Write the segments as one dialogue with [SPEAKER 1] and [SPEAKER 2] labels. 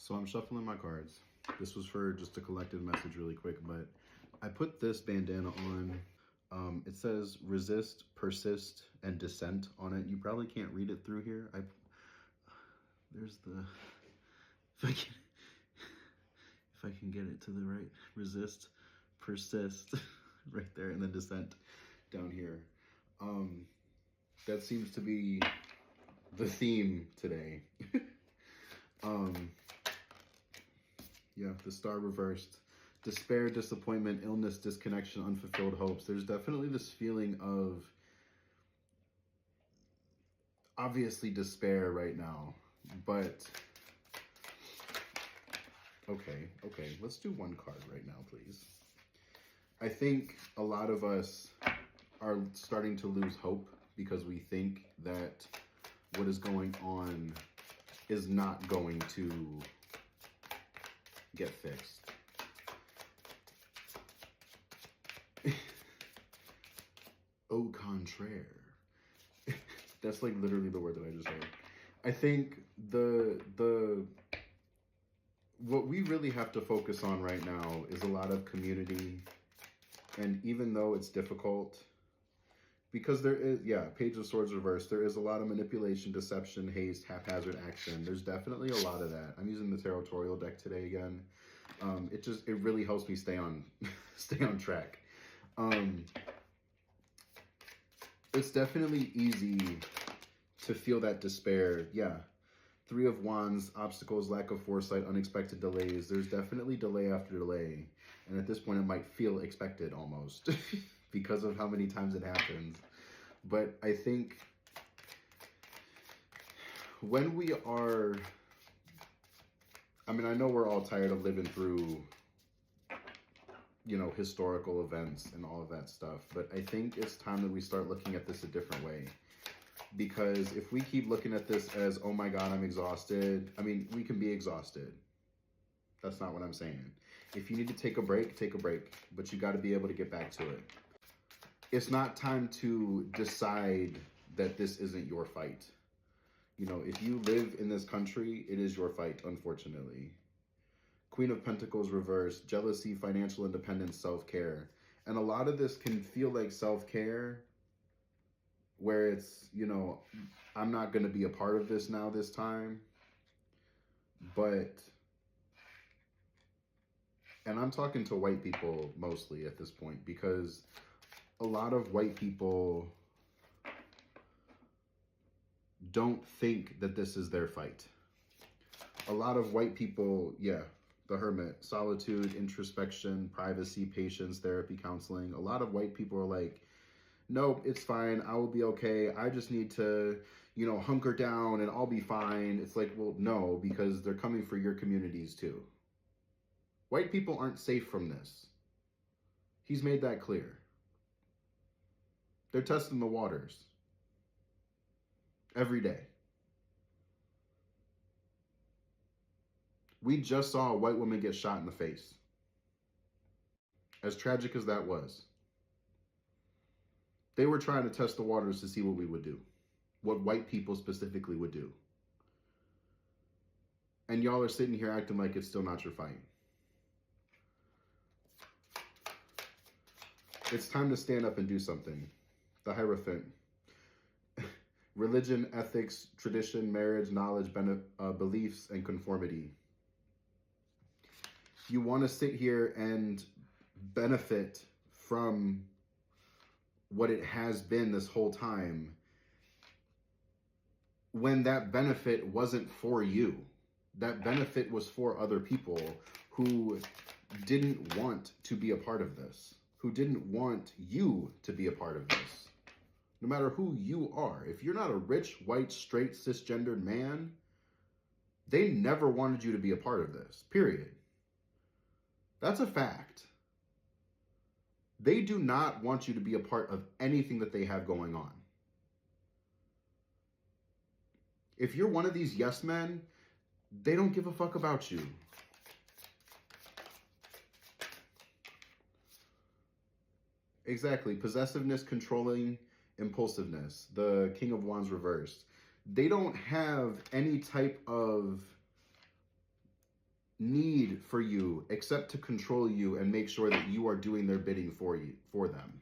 [SPEAKER 1] So I'm shuffling my cards. This was for just a collective message really quick, but I put this bandana on. It says resist, persist, and dissent on it. You probably can't read it through here. There's the, if I can get it to the right, resist, persist, right there, and then dissent down here. That seems to be the theme today. Yeah, the star reversed. Despair, disappointment, illness, disconnection, unfulfilled hopes. There's definitely this feeling of obviously despair right now, but okay, let's do one card right now, please. I think a lot of us are starting to lose hope because we think that what is going on is not going to get fixed. Au contraire. That's like literally the word that I just heard. I think what we really have to focus on right now is a lot of community. And even though it's difficult, because there is, Page of Swords reversed, there is a lot of manipulation, deception, haste, haphazard action. There's definitely a lot of that. I'm using the Territorial deck today again. It really helps me stay on track. It's definitely easy to feel that despair. Yeah. Three of Wands, obstacles, lack of foresight, unexpected delays. There's definitely delay after delay. And at this point, it might feel expected almost because of how many times it happens. But I think when we are, I know we're all tired of living through, historical events and all of that stuff. But I think it's time that we start looking at this a different way. Because if we keep looking at this as, oh my God, I'm exhausted. We can be exhausted. That's not what I'm saying. If you need to take a break, but you got to be able to get back to it. It's not time to decide that this isn't your fight. If you live in this country, it is your fight, unfortunately. Queen of Pentacles reversed, jealousy, financial independence, self-care. And a lot of this can feel like self-care, where it's, I'm not going to be a part of this now this time. But, and I'm talking to white people mostly at this point, because a lot of white people don't think that this is their fight. A lot of white people, the hermit, solitude, introspection, privacy, patience, therapy, counseling. A lot of white people are like, nope, it's fine. I will be okay. I just need to, hunker down and I'll be fine. It's like, well, no, because they're coming for your communities too. White people aren't safe from this. He's made that clear. They're testing the waters every day. We just saw a white woman get shot in the face. As tragic as that was. They were trying to test the waters to see what we would do. What white people specifically would do. And y'all are sitting here acting like it's still not your fight. It's time to stand up and do something. The Hierophant. Religion, ethics, tradition, marriage, knowledge, beliefs, and conformity. You want to sit here and benefit from what it has been this whole time, when that benefit wasn't for you. That benefit was for other people who didn't want to be a part of this, who didn't want you to be a part of this. No matter who you are, if you're not a rich, white, straight, cisgendered man, they never wanted you to be a part of this, period. That's a fact. They do not want you to be a part of anything that they have going on. If you're one of these yes men, they don't give a fuck about you. Exactly. Possessiveness, controlling, impulsiveness. The King of Wands reversed. They don't have any type of need for you except to control you and make sure that you are doing their bidding for them.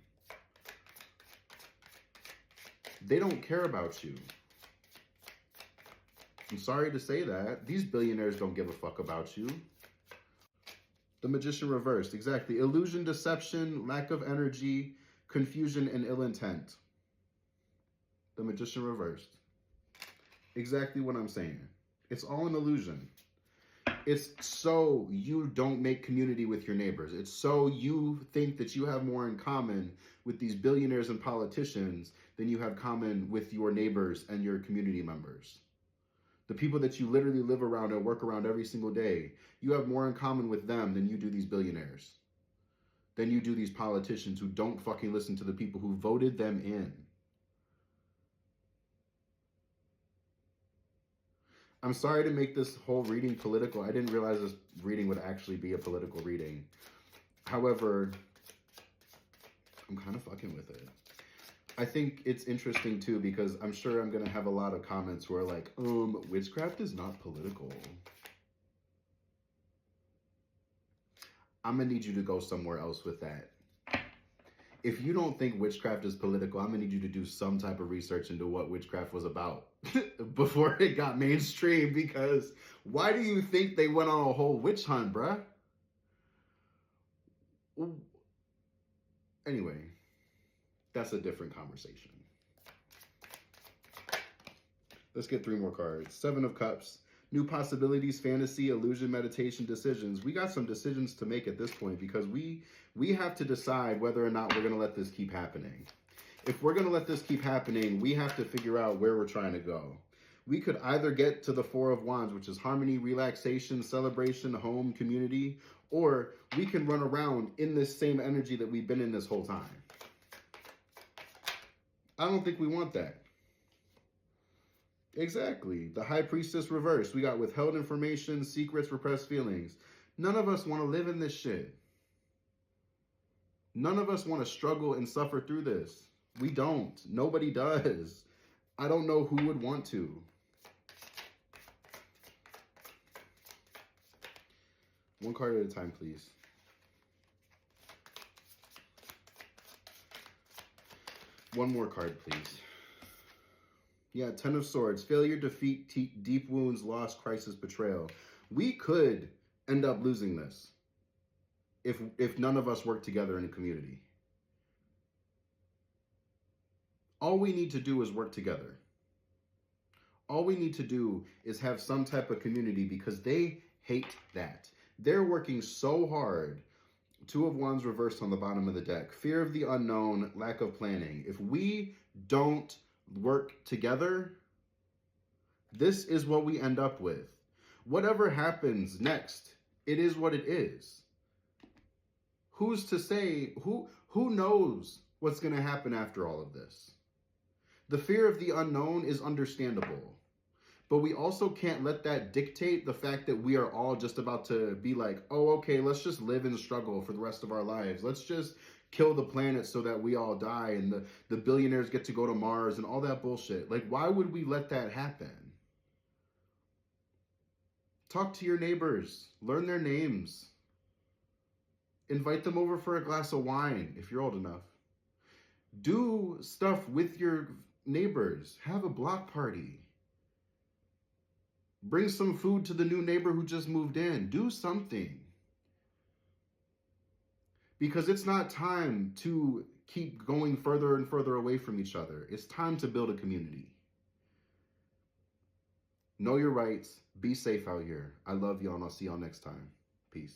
[SPEAKER 1] They don't care about you. I'm sorry to say that. These billionaires don't give a fuck about you. The Magician reversed. Exactly. Illusion, deception, lack of energy, confusion, and ill intent. The Magician reversed. Exactly what I'm saying. It's all an illusion. It's so you don't make community with your neighbors. It's so you think that you have more in common with these billionaires and politicians than you have common with your neighbors and your community members. The people that you literally live around and work around every single day, you have more in common with them than you do these billionaires. Than you do these politicians who don't fucking listen to the people who voted them in. I'm sorry to make this whole reading political. I didn't realize this reading would actually be a political reading. However, I'm kind of fucking with it. I think it's interesting too, because I'm sure I'm going to have a lot of comments who are like, witchcraft is not political. I'm going to need you to go somewhere else with that. If you don't think witchcraft is political, I'm going to need you to do some type of research into what witchcraft was about before it got mainstream, because why do you think they went on a whole witch hunt, bruh? Anyway, that's a different conversation. Let's get 3 more cards. 7 of Cups. New possibilities, fantasy, illusion, meditation, decisions. We got some decisions to make at this point, because we have to decide whether or not we're going to let this keep happening. If we're going to let this keep happening, we have to figure out where we're trying to go. We could either get to the 4 of Wands, which is harmony, relaxation, celebration, home, community, or we can run around in this same energy that we've been in this whole time. I don't think we want that. Exactly. The High Priestess reversed. We got withheld information, secrets, repressed feelings. None of us want to live in this shit. None of us want to struggle and suffer through this. We don't. Nobody does. I don't know who would want to. One card at a time, please. One more card, please. Yeah, 10 of Swords. Failure, defeat, deep wounds, loss, crisis, betrayal. We could end up losing this if none of us work together in a community. All we need to do is work together. All we need to do is have some type of community, because they hate that. They're working so hard. 2 of Wands reversed on the bottom of the deck. Fear of the unknown, lack of planning. If we don't work together, this is what we end up with. Whatever happens next, it is what it is. Who's to say, who knows what's going to happen after all of this? The fear of the unknown is understandable, but we also can't let that dictate the fact that we are all just about to be like, oh, okay, let's just live and struggle for the rest of our lives. Let's just kill the planet so that we all die and the billionaires get to go to Mars and all that bullshit. Like, why would we let that happen? Talk to your neighbors. Learn their names. Invite them over for a glass of wine if you're old enough. Do stuff with your neighbors. Have a block party. Bring some food to the new neighbor who just moved in. Do something. Because it's not time to keep going further and further away from each other. It's time to build a community. Know your rights. Be safe out here. I love y'all, and I'll see y'all next time. Peace.